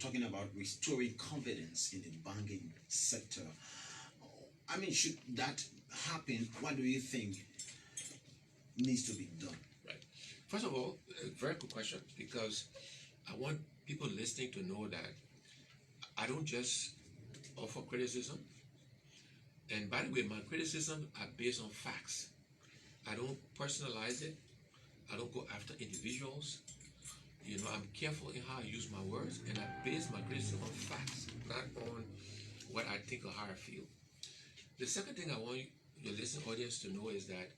talking about restoring confidence in the banking sector. I mean, should that happen? What do you think needs to be done? Right. First of all, a very good question, because I want people listening to know that I don't just offer criticism. And by the way, my criticism are based on facts. I don't personalize it. I don't go after individuals. You know, I'm careful in how I use my words, and I base my criticism on facts, not on what I think or how I feel. The second thing I want your listening audience to know is that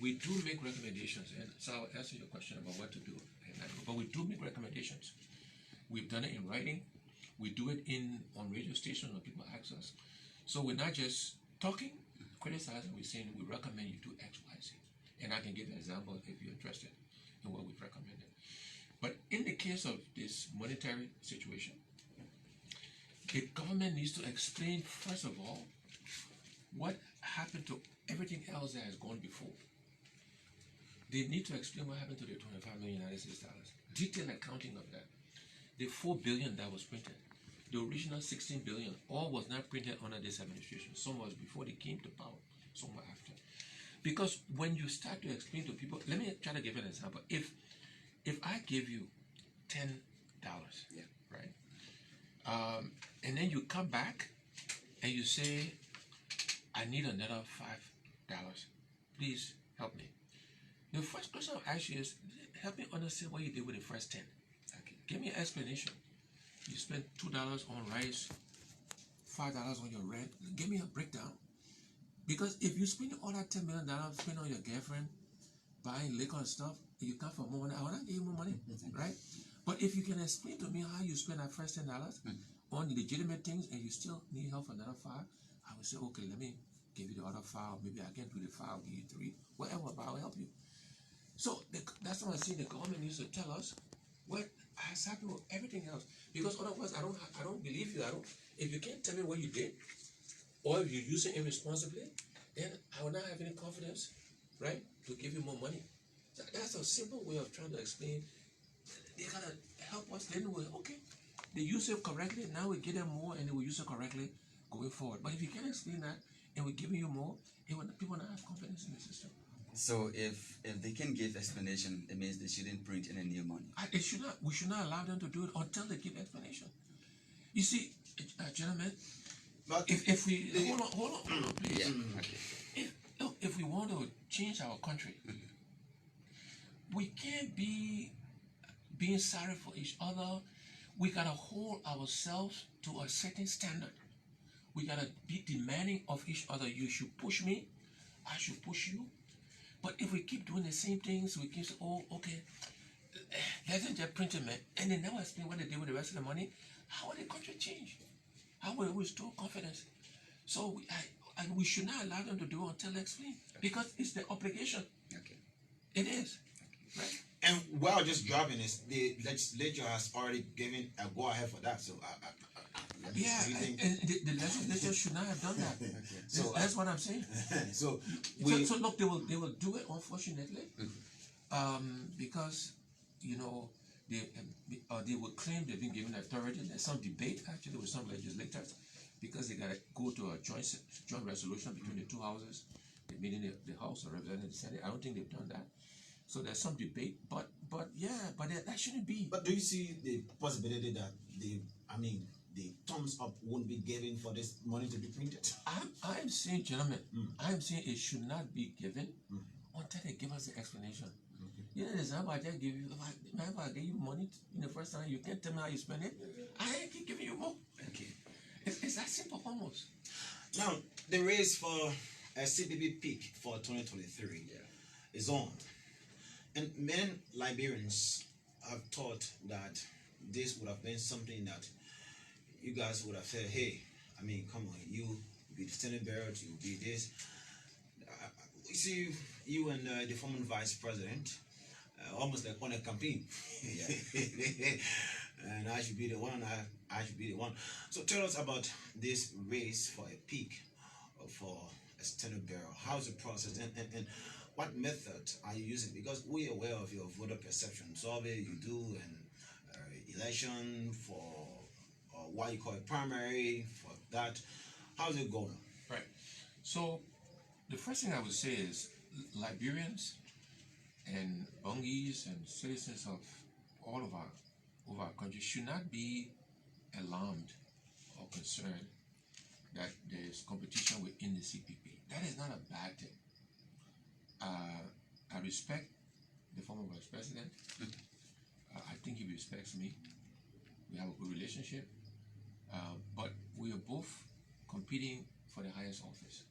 we do make recommendations, and so I'll answer your question about what to do. But we do make recommendations. We've done it in writing. We do it on radio stations when people ask us. So we're not just talking, criticizing. We're saying we recommend you do X, Y, Z. And I can give an example if you're interested in what we've recommended. But in the case of this monetary situation, the government needs to explain, first of all, what happened to everything else that has gone before. They need to explain what happened to the 25 million United States dollars. Detailed accounting of that. The 4 billion that was printed, the original 16 billion, all was not printed under this administration. Some was before they came to power, some were after. Because when you start to explain to people, let me try to give an example. If I give you $10, Yeah. right, and then you come back and you say, I need another $5. Please help me. The first question I'll ask you is, help me understand what you did with the first 10. Okay. Give me an explanation. You spent $2 on rice, $5 on your rent. Give me a breakdown. Because if you spend all that $10 million spend on your girlfriend, buying liquor and stuff, you come for more money. I want to give you more money, right? But if you can explain to me how you spend that first $10 on legitimate things and you still need help for another 5, I would say, okay, let me give you the other 5. Maybe I can't do the 5, I'll give you 3, whatever, but I'll help you. So that's what I'm saying. The government needs to tell us what has happened with everything else. Because otherwise, I don't believe you. If you can't tell me what you did, or if you use it irresponsibly, then I will not have any confidence, right, to give you more money. So that's a simple way of trying to explain. They gotta help us. Then we'll, okay, they use it correctly. Now we give them more, and they will use it correctly going forward. But if you can't explain that, and we're giving you more, people will not have confidence in the system. So if they can give explanation, it means they shouldn't print any new money. They should not. We should not allow them to do it until they give explanation. You see, gentlemen, But if we hold on, please. Yeah. Okay. If we want to change our country, we can't be being sorry for each other. We gotta hold ourselves to a certain standard. We gotta be demanding of each other. You should push me, I should push you. But if we keep doing the same things, we keep saying, oh, okay, let's just print it, man, and they never explain what they did with the rest of the money, how will the country change? How will we restore confidence? So we should not allow them to do it until they explain, because it's the obligation. Okay. It is. Right? and while just dropping this, the legislature has already given a go ahead for that. So Yeah, what do you think? and the legislature should not have done that. So That's what I'm saying. so So look, they will do it, unfortunately, because they will claim they've been given authority. There's some debate actually with some legislators, because they gotta go to a joint resolution between the two houses, meaning the House of Representatives and the Senate. I don't think they've done that. So there's some debate, but that shouldn't be. But do you see the possibility that the thumbs up won't be given for this money to be printed? I'm saying, gentlemen, I'm saying it should not be given until they give us the explanation. You know, the example I just give you, if I gave you money in the first time, you can't tell me how you spend it, I keep giving you more. Okay. It's that simple almost. Now, the race for a CBB peak for 2023 is on. And many Liberians have thought that this would have been something that you guys would have said, hey, come on, you be the Senate bearer, you be this. We see you and the former vice president almost like on a campaign. And I should be the one, I should be the one. So tell us about this race for a peak for a Senate bearer. How's the process and what method are you using? Because we are aware of your voter perception survey you do and election for what you call a primary for that. How's it going? Right. So the first thing I would say is Liberians and Bongis and citizens of all of our country should not be alarmed or concerned that there is competition within the CPP. That is not a bad thing. I respect the former vice president. I think he respects me. We have a good relationship. But we are both competing for the highest office.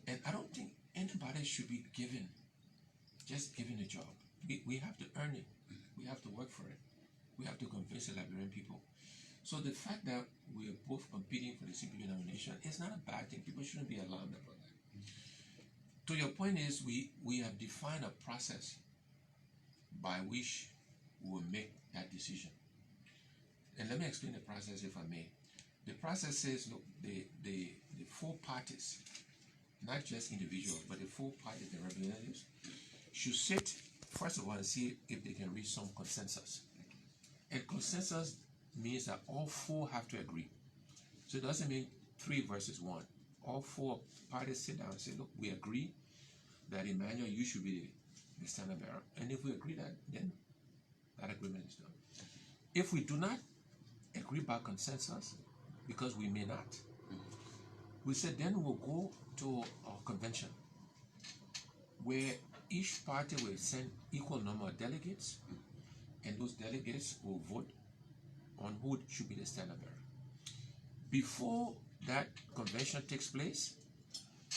And I don't think anybody should be just given a job. We have to earn it. We have to work for it. We have to convince the Liberian people. So the fact that we are both competing for the CPP nomination is not a bad thing. People shouldn't be alarmed about that. To your point is, we have defined a process by which we will make that decision. And let me explain the process, if I may. The process says, look, the four parties, not just individuals, but the four parties, the representatives, should sit, first of all, and see if they can reach some consensus. And consensus means that all four have to agree. So it doesn't mean 3 versus 1. All four parties sit down and say, look, we agree that Emmanuel, you should be the standard bearer. And if we agree that, then that agreement is done. If we do not agree by consensus, because we may not, we said then we'll go to our convention where each party will send equal number of delegates, and those delegates will vote on who should be the standard bearer. Before that convention takes place,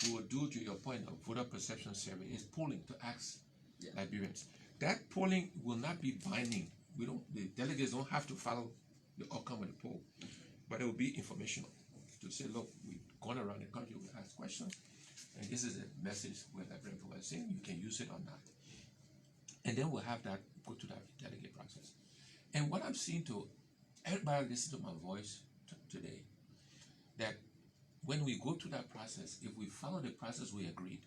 we will do, to your point, a voter perception survey. It's polling to ask Liberians. That polling will not be binding. The delegates don't have to follow the outcome of the poll, but it will be informational to say, look, we've gone around the country, we asked questions, and this is a message where Liberian people are saying, you can use it or not. And then we'll have that go to that delegate process. And what I'm seeing to everybody listen to my voice today, that when we go through that process, if we follow the process we agreed,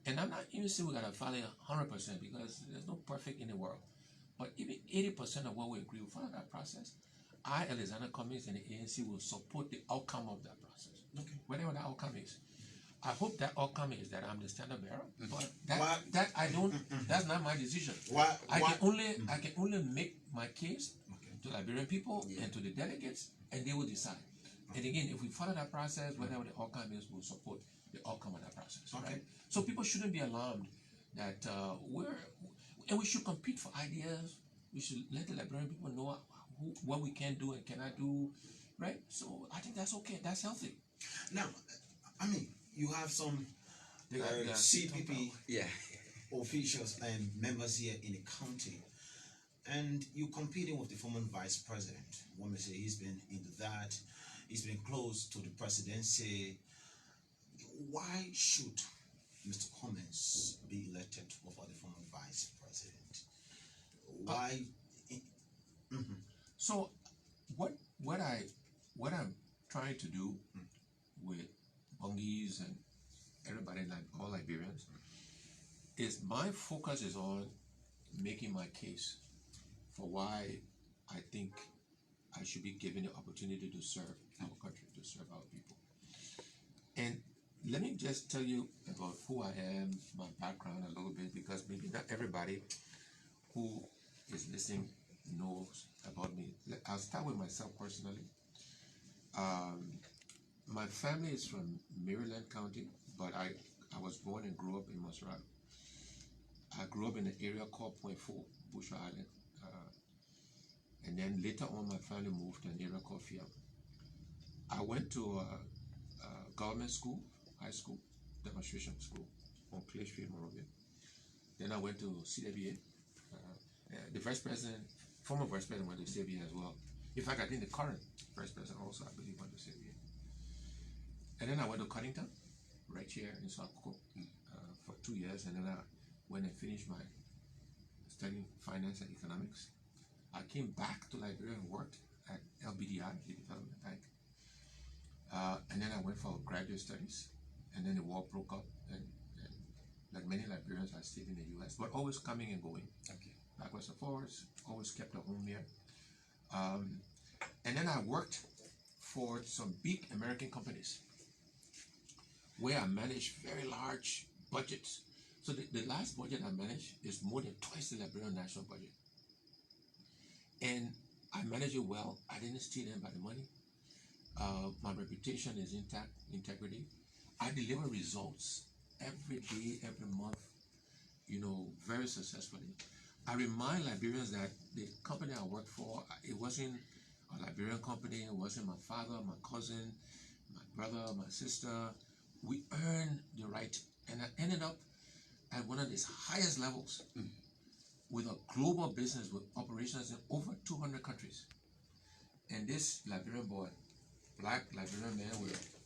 and I'm not even saying we gotta follow it 100% because there's no perfect in the world, but even 80% of what we agree, we follow that process, I, Alexander Cummings, and the ANC will support the outcome of that process. Okay. Whatever the outcome is. I hope that outcome is that I'm the standard bearer, but that's not my decision. I can only make my case to Liberian people and to the delegates, and they will decide. And again, if we follow that process, whatever the outcome is, we'll support the outcome of that process. Okay. Right? So people shouldn't be alarmed that we should compete for ideas. We should let the Liberian people know what we can do and cannot do, right? So I think that's okay. That's healthy. Now, I mean, you have some CPP officials and members here in the county, and you're competing with the former vice president. One may say he's been into that. He's been close to the presidency. Why should Mr. Cummings be elected over the former vice president? Why? So, what I'm trying to do with Bongis and everybody, like all Liberians, is my focus is on making my case for why I think I should be given the opportunity to serve our country, to serve our people. And let me just tell you about who I am, my background a little bit, because maybe not everybody who is listening knows about me. I'll start with myself personally. My family is from Maryland County, but I was born and grew up in Montserrat. I grew up in an area called Point 4, Bushra Island. And then later on, my family moved to an area called Fiam. I went to a government school, high school, demonstration school on Clay Street, Monrovia. Then I went to CWA. The vice president, former vice president, went to CWA as well. In fact, I think the current vice president also, I believe, went to CWA. And then I went to Connington, right here in South Coco, for 2 years. And then I went and finished my studying finance and economics. I came back to Liberia and worked at LBDI, the Development Bank. And then I went for graduate studies. And then the war broke up. And like many Liberians, I stayed in the US, but always coming and going. Okay. Backwards and forwards, always kept a home here. And then I worked for some big American companies where I manage very large budgets. So the last budget I managed is more than twice the Liberian national budget. And I manage it well. I didn't steal anybody money. My reputation is intact, integrity. I deliver results every day, every month, very successfully. I remind Liberians that the company I worked for, it wasn't a Liberian company, it wasn't my father, my cousin, my brother, my sister. We earned the right, and I ended up at one of these highest levels with a global business with operations in over 200 countries. And this Liberian boy, black Liberian man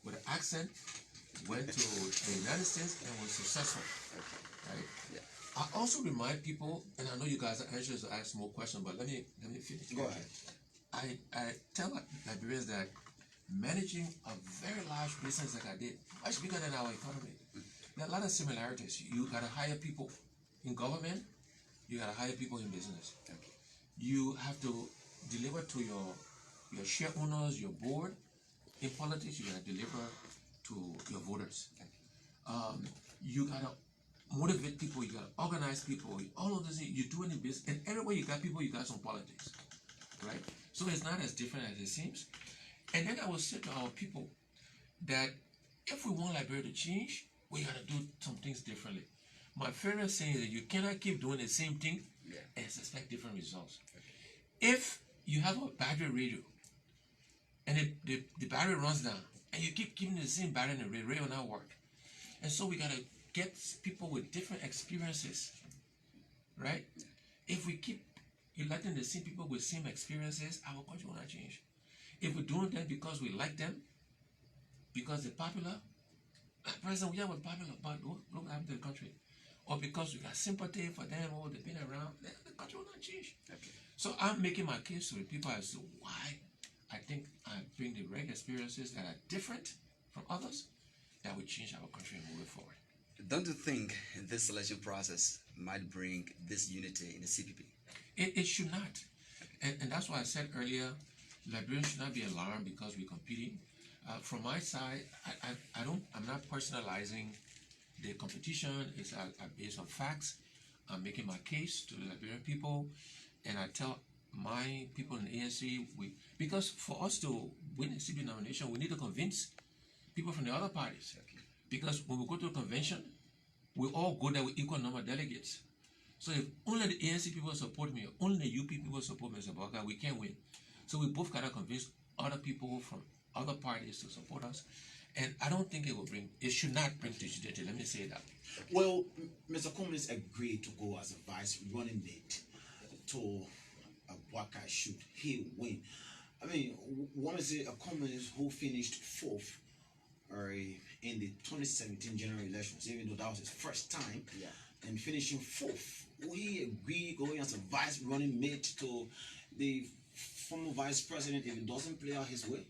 with an accent, went to the United States and was successful. Right? Yeah. I also remind people, and I know you guys are anxious to ask more questions, but let me finish. Go ahead. I tell Liberians that managing a very large business like I did, much bigger than our economy, there are a lot of similarities. You gotta hire people in government, you gotta hire people in business. Okay. You have to deliver to your share owners, your board. In politics, you gotta deliver to your voters. You gotta motivate people, you gotta organize people, all of this, you do it in business, and everywhere you got people, you got some politics, right? So it's not as different as it seems. And then I will say to our people that if we want Liberia to change, we gotta do some things differently. My favorite saying is that you cannot keep doing the same thing and expect different results. Okay. If you have a battery radio and the battery runs down and you keep giving the same battery and the radio will not work. And so we gotta get people with different experiences, right? If we keep electing the same people with same experiences, our country will not change. If we're doing that because we like them, because they're popular, at present we are popular, but look what happened to the country. Or because we got sympathy for them, or they've been around, the country will not change. Okay. So I'm making my case to the people as to why I think I bring the right experiences that are different from others that will change our country and move it forward. Don't you think this selection process might bring this unity in the CPP? It should not. And that's why I said earlier, Liberians should not be alarmed because we're competing. From my side, I'm not personalizing the competition. It's based on facts. I'm making my case to the Liberian people, and I tell my people in the ANC, because for us to win the CPP nomination, we need to convince people from the other parties. Okay. Because when we go to a convention, we all go there with equal number of delegates. So if only the ANC people support me, only the UP people support Mr. Barker, we can't win. So we both gotta convince other people from other parties to support us. And I don't think it should not bring rigidity, let me say that. Well, Mr. Cummings agreed to go as a vice running mate to Barker should he win. I mean, one is a Cummings who finished fourth in the 2017 general elections, even though that was his first time, and finishing fourth. Will he agree going as a vice running mate to the former vice president if it doesn't play out his way?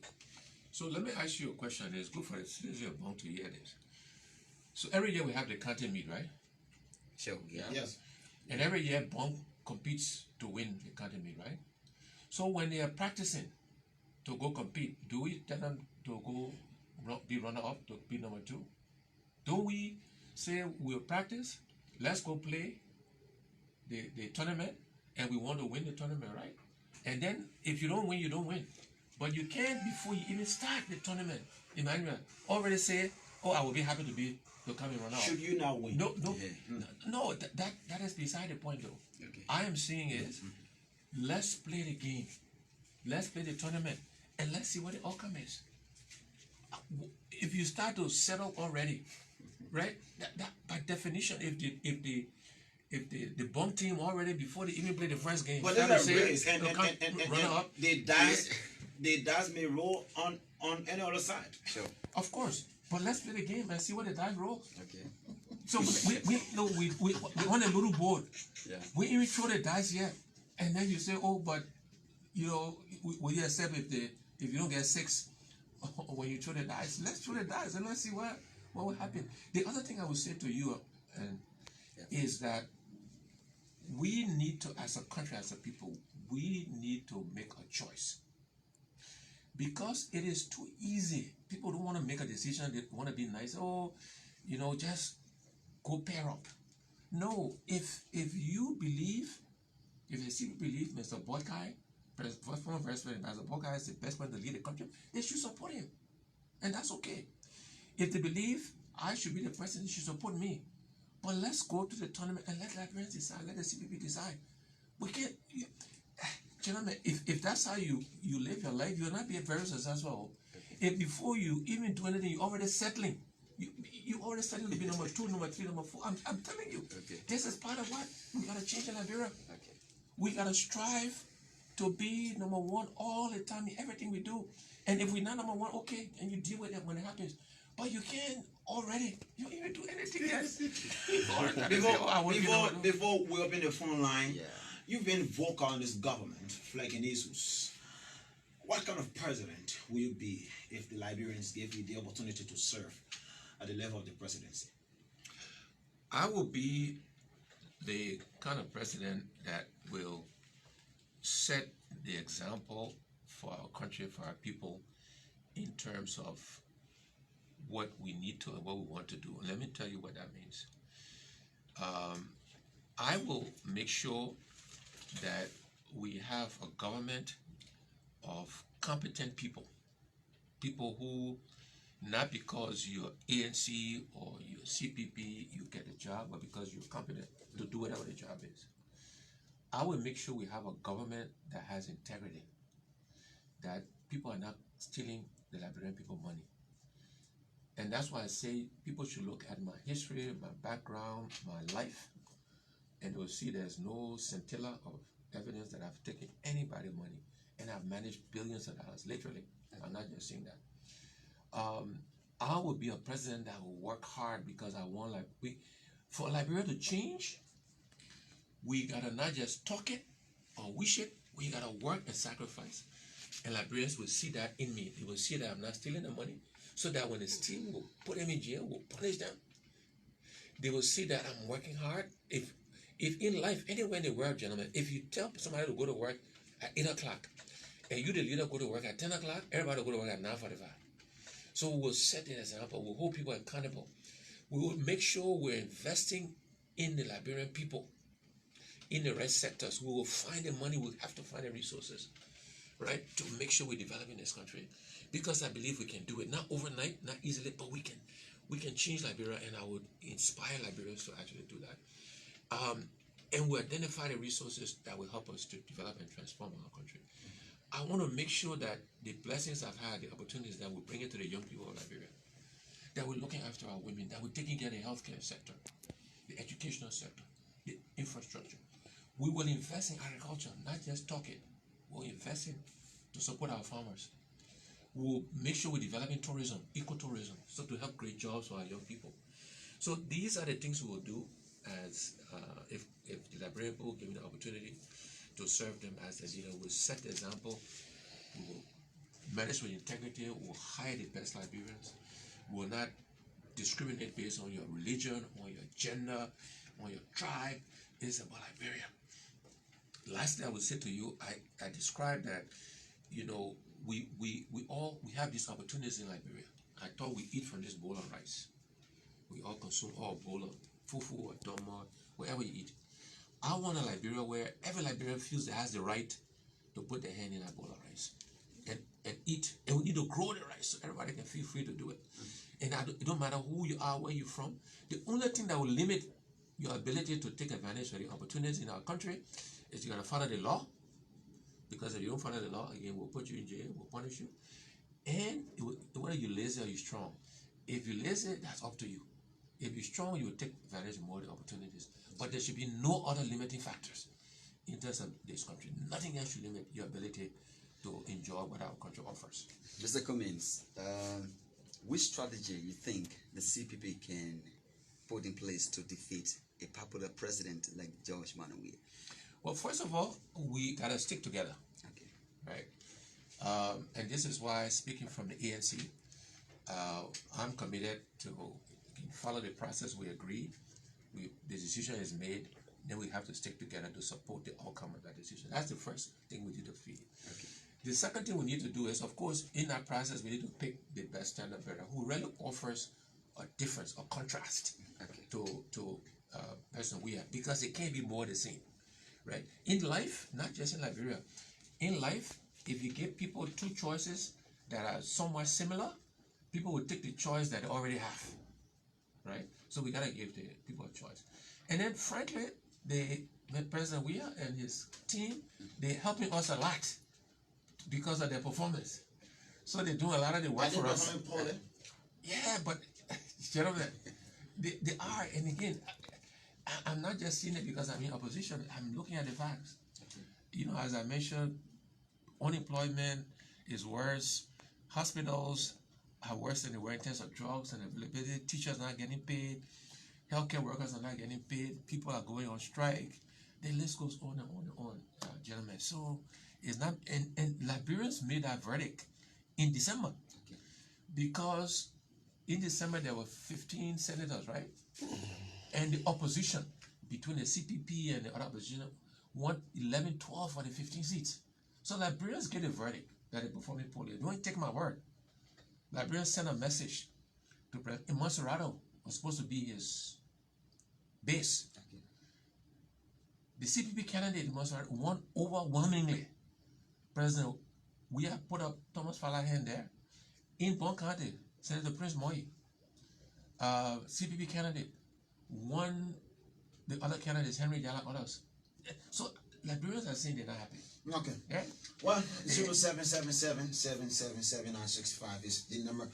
So let me ask you a question. It's good for the citizens of Bong to hear this. So every year we have the county meet, right? Sure. Yeah. Yes. And every year Bong competes to win the county meet, right? So when they are practicing to go compete, do we tell them to go be runner-up to be number 2? Don't we say we'll practice, let's go play the tournament, and we want to win the tournament, right? And then if you don't win, you don't win. But you can't, before you even start the tournament, Emmanuel, already say, oh, I will be happy to come and run out. Should you now win? No, that is beside the point though. Okay. I am saying is, let's play the game, let's play the tournament, and let's see what the outcome is. If you start to settle already, right? That by definition, if the Bong team already before they even play the first game, but there's a race, and the dice may roll on any other side. Sure. Of course, but let's play the game and see what the dice rolls. Okay. So we on a little board. Yeah. We even throw the dice yet, and then you say, oh, but will you accept if you don't get 6 when you throw the dice? Let's throw the dice and let's see what will happen. The other thing I would say to you is that we need to, as a country, as a people, we need to make a choice. because it is too easy. People don't want to make a decision. They want to be nice. Oh, just go pair up. No, if you believe, if the city believe Mr. Boykai, former president Mr. Boykai is the best person to lead the country, they should support him, and that's okay. If they believe I should be the president, they should support me. But let's go to the tournament and let Liberians decide. Let the CPP decide. We can't, gentlemen. If that's how you live your life, you'll not be very successful. If before you even do anything, you're already settling. You already settling to be number 2, number 3, number 4. I'm telling you, this is part of what we gotta change in Liberia. We gotta strive to be number 1 all the time in everything we do. And if we're not number 1, okay, and you deal with it when it happens. But you can't already. You don't even do anything else. Before we open the phone line, you've been vocal in this government, like in Jesus. What kind of president will you be if the Liberians gave you the opportunity to serve at the level of the presidency? I will be the kind of president that will set the example for our country, for our people, in terms of what we need to and what we want to do. And let me tell you what that means. I will make sure that we have a government of competent people who, not because you're ANC or you're CPP, you get a job, but because you're competent to do whatever the job is. I will make sure we have a government that has integrity, that people are not stealing the Liberian people money. And that's why I say people should look at my history, my background, my life, and they'll see there's no scintilla of evidence that I've taken anybody's money, and I've managed billions of dollars, literally. I'm not just saying that. I will be a president that will work hard, because I want, for Liberia to change, we gotta not just talk it or wish it, we gotta work and sacrifice. And Liberians will see that in me. They will see that I'm not stealing the money, so that when they steal, we'll put them in jail, we'll punish them. They will see that I'm working hard. If in life, anywhere in the world, gentlemen, if you tell somebody to go to work at 8 o'clock, and you, the leader, go to work at 10 o'clock, everybody will go to work at 9:45. So we will set an example. We'll hold people accountable. We will make sure we're investing in the Liberian people, in the right sectors. We will find the money. We'll have to find the resources, right, to make sure we're developing this country. Because I believe we can do it, not overnight, not easily, but we can change Liberia, and I would inspire Liberians to actually do that. And we identify the resources that will help us to develop and transform our country. I want to make sure that the blessings I've had, the opportunities that we bring it to the young people of Liberia, that we're looking after our women, that we're taking care of the healthcare sector, the educational sector, the infrastructure. We will invest in agriculture, not just talk it. We'll invest in to support our farmers. We'll make sure we're developing tourism, ecotourism, so to help create jobs for our young people. So these are the things we will do as if the Liberian people give me the opportunity to serve them as a leader. We'll set the example. We will manage with integrity. We'll hire the best Liberians. We will not discriminate based on your religion, on your gender, on your tribe. It's about Liberia. Lastly, I will say to you, I described that, we have these opportunities in Liberia. I thought we eat from this bowl of rice. We all consume our bowl of fufu or domo, wherever you eat. I want a Liberia where every Liberian feels they has the right to put their hand in that bowl of rice and eat. And we need to grow the rice so everybody can feel free to do it. And it don't matter who you are, where you're from. The only thing that will limit your ability to take advantage of the opportunities in our country is you gotta follow the law. Because if you don't follow the law, again, we'll put you in jail, we'll punish you. And whether you're lazy or you're strong. If you're lazy, that's up to you. If you're strong, you will take advantage of more of the opportunities. But there should be no other limiting factors in terms of this country. Nothing else should limit your ability to enjoy what our country offers. Mr. Cummings, which strategy you think the CPP can put in place to defeat a popular president like George Manawi? Well, first of all, we gotta stick together. Okay. Right? And this is why, speaking from the ANC, I'm committed to follow the process we agreed. The decision is made, then we have to stick together to support the outcome of that decision. That's the first thing we do to defeat. Okay. The second thing we need to do is, of course, in that process, we need to pick the best standard bearer who really offers a difference, a contrast to person we are, because it can't be more the same, right? In life, not just in Liberia, in life, if you give people two choices that are somewhat similar, people will take the choice that they already have, right? So we gotta give the people a choice. And then, frankly, the President Weah and his team, they're helping us a lot because of their performance. So they're doing a lot of the work for us. Yeah, but gentlemen, they are. And again, I'm not just seeing it because I'm in opposition. I'm looking at the facts. You know, as I mentioned, unemployment is worse. Hospitals are worse than they were in terms of drugs and availability. Teachers are not getting paid. Healthcare workers are not getting paid. People are going on strike. The list goes on and on and on, gentlemen. So it's not. And Liberians made that verdict in December, because in December there were 15 senators, right? And the opposition between the CPP and the other opposition won 11, 12 for the 15 seats. So Liberians get a verdict that they performing poorly. Don't take my word. Liberians sent a message to President Monserrato was supposed to be his base. The CPP candidate Monserrato won overwhelmingly. President, we have put up Thomas Falahan there. In Bong County, Senator Prince Moi, CPP candidate, won the other candidates, Henry Jala, others. So Liberians are saying they're not happy. Okay. Yeah? 1-0777-777-965 is the number.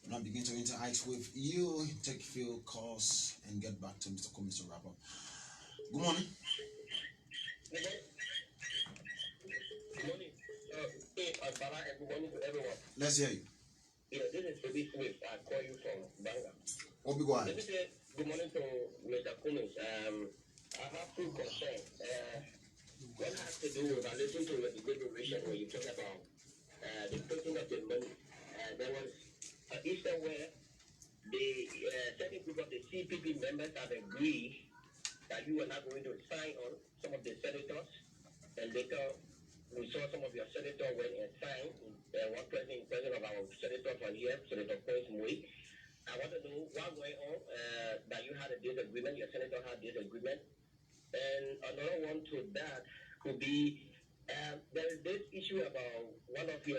When I begin to interact with you, take a few calls and get back to Mr. Cummings to wrap up. Good morning. Good morning. Good morning to everyone. Let's hear you. Yeah, this is Toby Swift. I call you from Banga. Obi, go ahead. Let me say good morning to Mr. Cummings. I have two concerns. One has to do with, I listened to the deliberation where you talk about the putting of the money. There was an Easter where the certain group of the CPP members have agreed that you are not going to sign on some of the senators, and later we saw some of your senators went and signed. One president of our senator from here, Senator Prince Moi. I want to know what's going on, that you had a disagreement, your senator had disagreement. And another one to that could be, there is this issue about one of your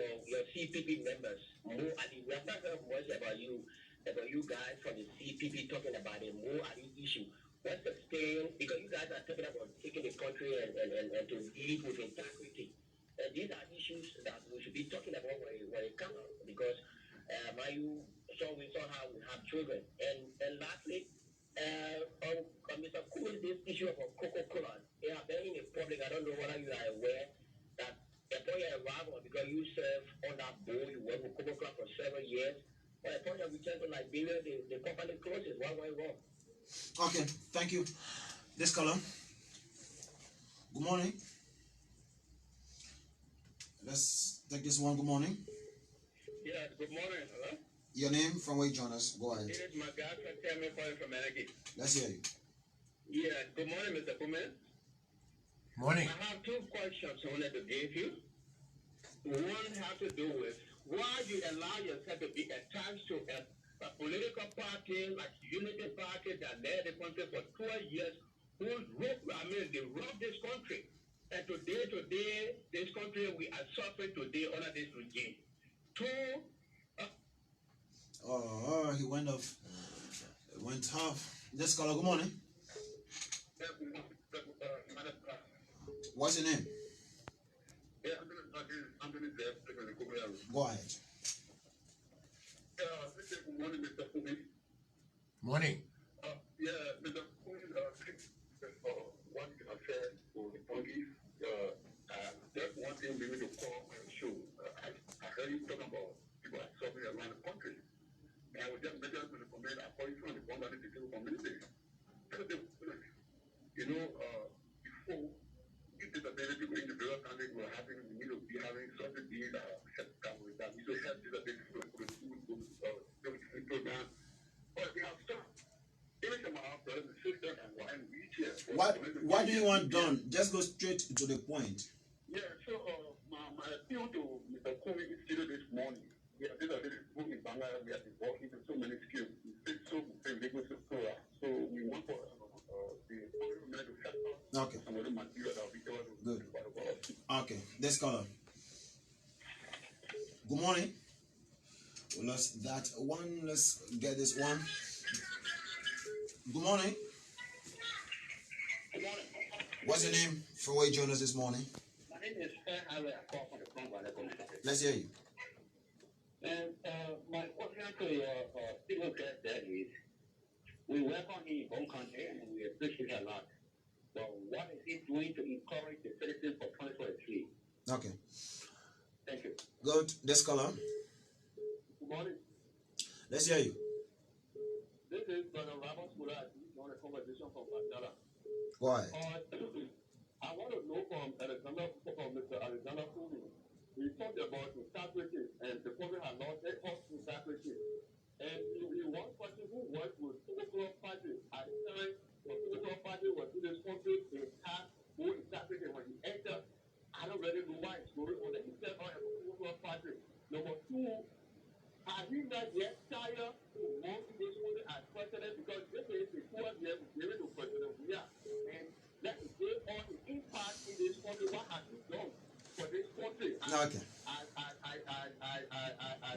CPP members, Mo Ali. We have not heard much about you guys from the CPP talking about the Mo Ali issue. What's the stand? Because you guys are talking about taking the country and to lead with integrity. And these are issues that we should be talking about when it comes out. Because we saw how we have children. And lastly, on Mr. Cummings, this issue of Coca-Cola, they are very in the public. I don't know whether you are aware that upon your arrival, because you serve on that board, you work with Coca-Cola for 7 years. But upon your return to Liberia, the company closes. What went wrong? Okay, thank you. This caller. Good morning. Let's take this one. Good morning. Yes, good morning. Hello? Your name, from where you join us. Go ahead. It is my guy, Tell calling from Energy. Let's hear you. Yeah, good morning, Mr. Cummings. Morning. I have two questions I wanted to give you. One has to do with why you allow yourself to be attached to a political party like Unity Party that led the country for 12 years, they robbed this country. And today, this country, we are suffering today under this regime. Two, he went off. It went off. This caller, good morning. What's your name? Go ahead. Good morning, Mr. Cummings. Morning. Mr. Cummings, what you have said to the police, that's one thing we need to call and show. I heard you talking about people are suffering around the country. And I was just mentioning to the community, I call you from the Bong County community. You know, before, if disability people in the various countries were having, we need to be having subsidies that we should help disability people to the school program. But we have stopped. Even some of our brothers and sisters and why we here. What do you want done? Just go straight to the point. Yeah, so my appeal to This caller. Good morning. We lost that one. Let's get this one. Good morning. Good morning. What's your name? From where you joined us this morning? My name is Highway. I call from the Congo. Let's hear you. And my question to your civil guest there is, we welcome him in Bong County and we appreciate it a lot. But what is he doing to encourage the citizens for 2023? Okay. Thank you. Good. This caller. Good morning. Let's hear you. This is Brother Robert Mura. He's on a conversation from Mandela. Go ahead. I want to know from Mr. Alexander Cummings. He talked about integrity and the public has lost their integrity. And he one person who worked with Coca-Cola Party at the time when Coca-Cola Party was in this country, they had no integrity when he entered. I don't really know why it's going on. He said, oh, Coca-Cola Party. Number two, has he not yet tired to work in this country as president? Because this is the 12 years given to President Weah. And let me give all the impact in this country. What has he done for this country? Okay. As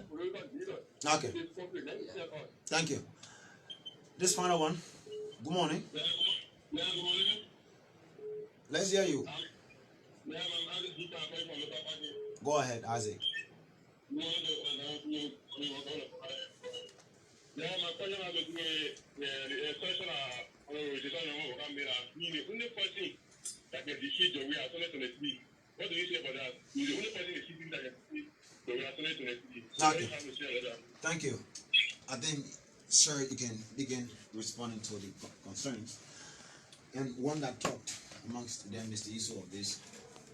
political leader. Okay. This country, let me tell us. Thank you. This final one. Good morning. Yeah, good morning. Let's hear you. Yeah, I'm Isaac Peter. I'm from local party. Go ahead, Isaac. Yeah, my question has to do with the question on the only person that can defeat the way I told it to me. What do you say about that? He's the only person in the city that can defeat the way I told it to me. Okay. Thank you. I think, sir, you can begin responding to the concerns. And one that talked amongst them is the issue of this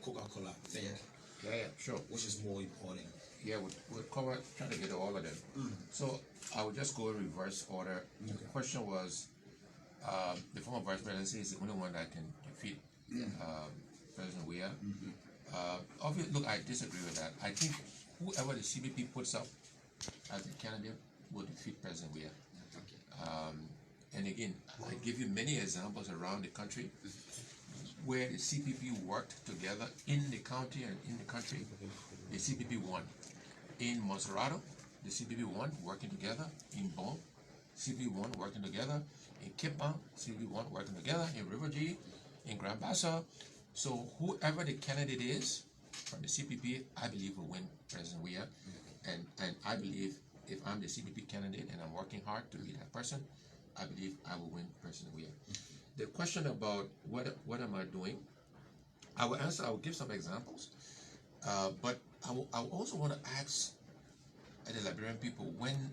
Coca-Cola thing, Yeah, sure. which is more important. Yeah, we'll cover, trying to get to all of them. So I will just go in reverse order. The question was, the former vice presidency is the only one that can defeat President Weah. Obviously, look, I disagree with that. I think whoever the CBP puts up as a candidate will defeat President Weah. And again, I give you many examples around the country where the CPP worked together in the county and in the country. The CPP won. In Monserrato, the CPP won working together. In Bong, CPP won working together. In Kipman, CPP won working together. In River G, in Grand Bassa. So whoever the candidate is from the CPP, I believe will win President Weah. And I believe if I'm the CPP candidate and I'm working hard to be that person, I believe I will win President Weah. The question about what am I doing, I will answer. I will give some examples, but I will also want to ask the Liberian people when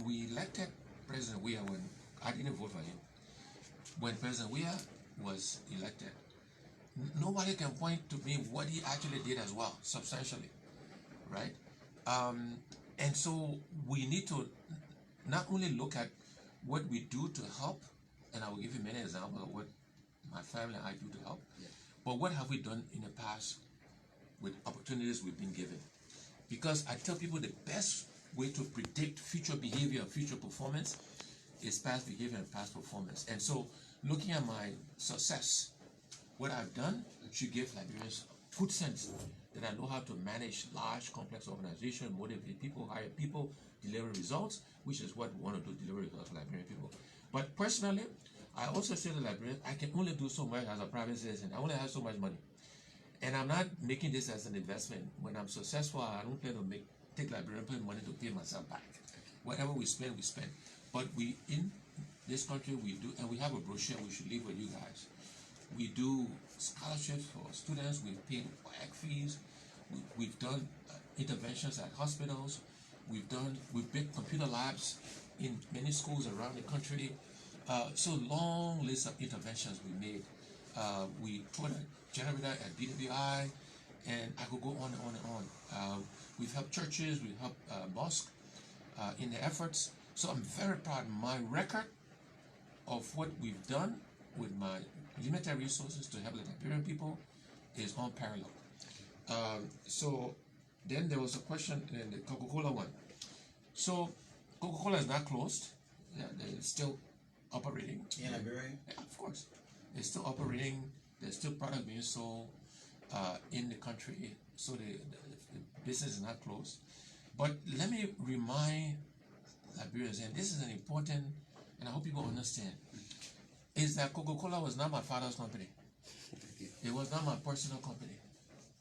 we elected President Weah, when I didn't vote for him, when President Weah was elected, nobody can point to me what he actually did as well, substantially, right? And so we need to not only look at what we do to help, and I will give you many examples of what my family and I do to help, but what have we done in the past with opportunities we've been given? Because I tell people the best way to predict future behavior and future performance is past behavior and past performance. And so looking at my success, what I've done should give Liberians good sense that I know how to manage large, complex organizations, motivate people, hire people, deliver results, which is what we want to do, deliver results for Liberian people. But personally, I also say to Liberians, I can only do so much as a private citizen. I only have so much money. And I'm not making this as an investment. When I'm successful, I don't plan to take Liberian money to pay myself back. Whatever we spend, we spend. But we, in this country, we do, and we have a brochure we should leave with you guys. We do scholarships for students, we've paid WAC fees, we've done interventions at hospitals, we've built computer labs in many schools around the country. So long list of interventions we made. We put a generator at BWI, and I could go on and on and on. We've helped churches, we've helped mosques in their efforts. So I'm very proud. My record of what we've done with my limited resources to help the Liberian people is unparalleled. So then there was a question in the Coca-Cola one. So Coca-Cola is not closed. Yeah, they're still operating. In Liberia? Yeah, of course. They're still operating. There's still product being sold in the country. so the business is not closed. But let me remind Liberians, and this is an important, and I hope people understand, is that Coca-Cola was not my father's company. Okay. It was not my personal company.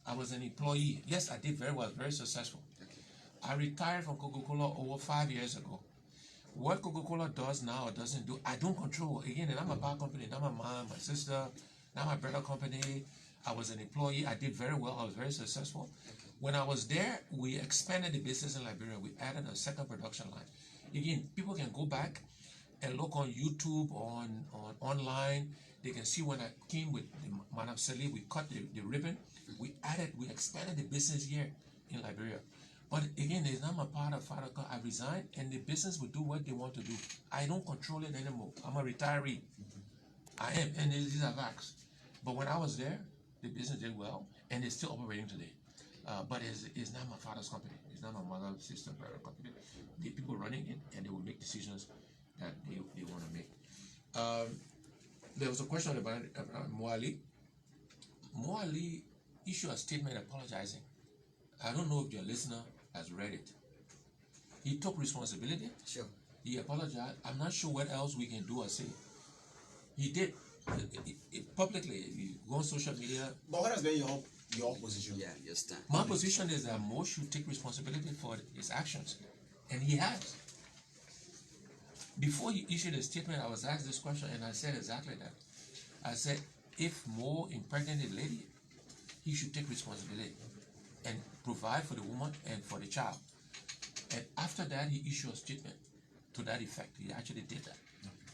I was an employee. Yes, I did very well, very successful. Okay. I retired from Coca-Cola over 5 years ago. What Coca-Cola does now or doesn't do, I don't control. Again, and I'm a power company, not my mom, my sister, not my brother company. I was an employee. I did very well. I was very successful. Okay. When I was there, we expanded the business in Liberia. We added a second production line. Again, people can go back and look on YouTube, on online. They can see when I came with the Manab Sali, we cut the ribbon. We expanded the business here in Liberia. But again, it's not my part of father. I resigned, and the business will do what they want to do. I don't control it anymore. I'm a retiree. I am, and these are facts. But when I was there, the business did well, and it's still operating today. But it's not my father's company. It's not my mother's sister, brother company. The people running it, and they will make decisions that they want to make. There was a question about Moali. Moali issued a statement apologizing. I don't know if your listener has read it. He took responsibility. Sure. He apologized. I'm not sure what else we can do or say. He did. Publicly, you go on social media. But what has been your position? Yeah, your stand. My position is that Mo should take responsibility for his actions, and he has. Before he issued a statement, I was asked this question, and I said exactly that. I said, if Mo impregnated a lady, he should take responsibility and provide for the woman and for the child. And after that, he issued a statement to that effect. He actually did that.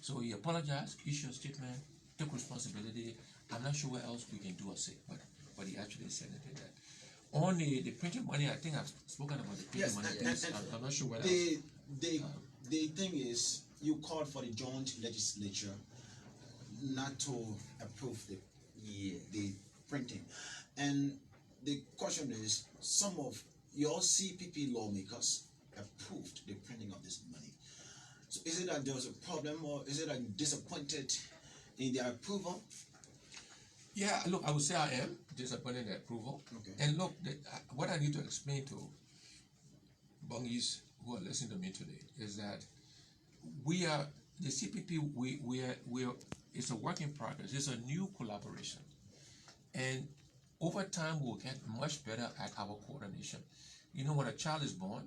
So he apologized, issued a statement, took responsibility. I'm not sure what else we can do or say, but he actually said it did that. On the printing money, I think I've spoken about the printing money. I'm not sure what else. The thing is, you called for the joint legislature not to approve the printing, and the question is, some of your CPP lawmakers approved the printing of this money. So is it that there was a problem, or is it that you're disappointed in their approval? Yeah, look, I would say I am disappointed in the approval. Okay. And look, what I need to explain to Bongis who are listening to me today is that we are, the CPP, it's a work in progress. It's a new collaboration. And over time, we'll get much better at our coordination. You know, when a child is born,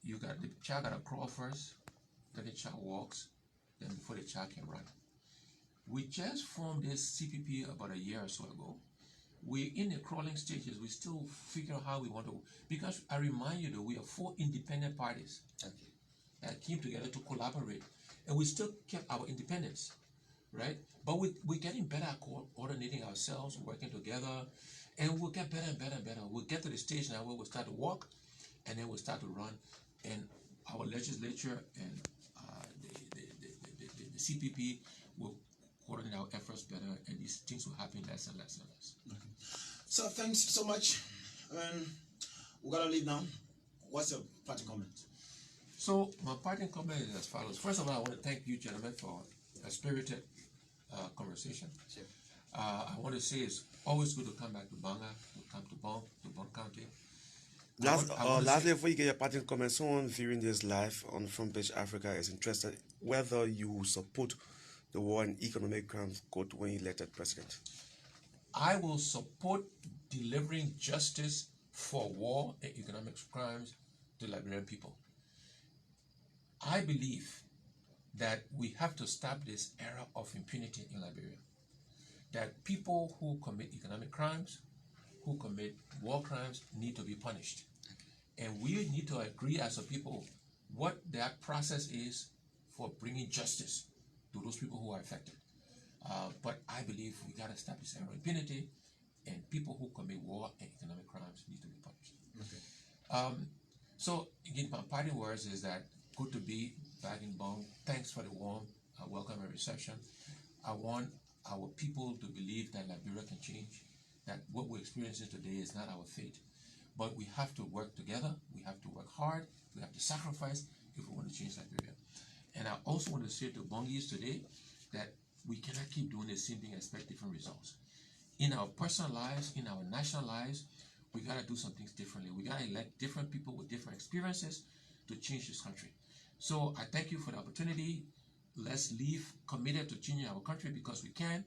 the child got to crawl first, then the child walks, then before the child can run. We just formed this CPP about a year or so ago. We're in the crawling stages. We still figure out how we want to, because I remind you that we are 4 independent parties that came together to collaborate, and we still kept our independence, right? But we're getting better at coordinating ourselves, working together, and we'll get better and better and better. We'll get to the stage now where we'll start to walk, and then we'll start to run, and our legislature and the CPP will coordinate our efforts better, and these things will happen less and less and less. Okay. So thanks so much, and we're gonna leave now. What's your parting comment? So my parting comment is as follows. First of all, I want to thank you, gentlemen, for a spirited conversation. Sure. I want to say it's always good to come back to Banga, to come to Bong County. Lastly, before you get your parting comment, someone viewing this live on Front Page Africa is interested whether you support the war and economic crimes court when elected president. I will support delivering justice for war and economic crimes to Liberian people. I believe that we have to stop this era of impunity in Liberia. That people who commit economic crimes, who commit war crimes, need to be punished. And we need to agree as a people what that process is for bringing justice to those people who are affected. But I believe we got to stop this era of impunity, and people who commit war and economic crimes need to be punished. Okay. So again, my parting words is that good to be back in Bong. Thanks for the warm welcome and reception. I want our people to believe that Liberia can change, that what we're experiencing today is not our fate. But we have to work together, we have to work hard, we have to sacrifice if we want to change Liberia. And I also want to say to Bongis today that we cannot keep doing the same thing and expect different results. In our personal lives, in our national lives, we gotta do some things differently. We gotta elect different people with different experiences to change this country. So I thank you for the opportunity. Let's leave committed to changing our country because we can.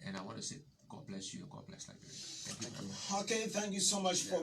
And I want to say, God bless you. God bless Liberia. Thank you very much. Okay, thank you so much for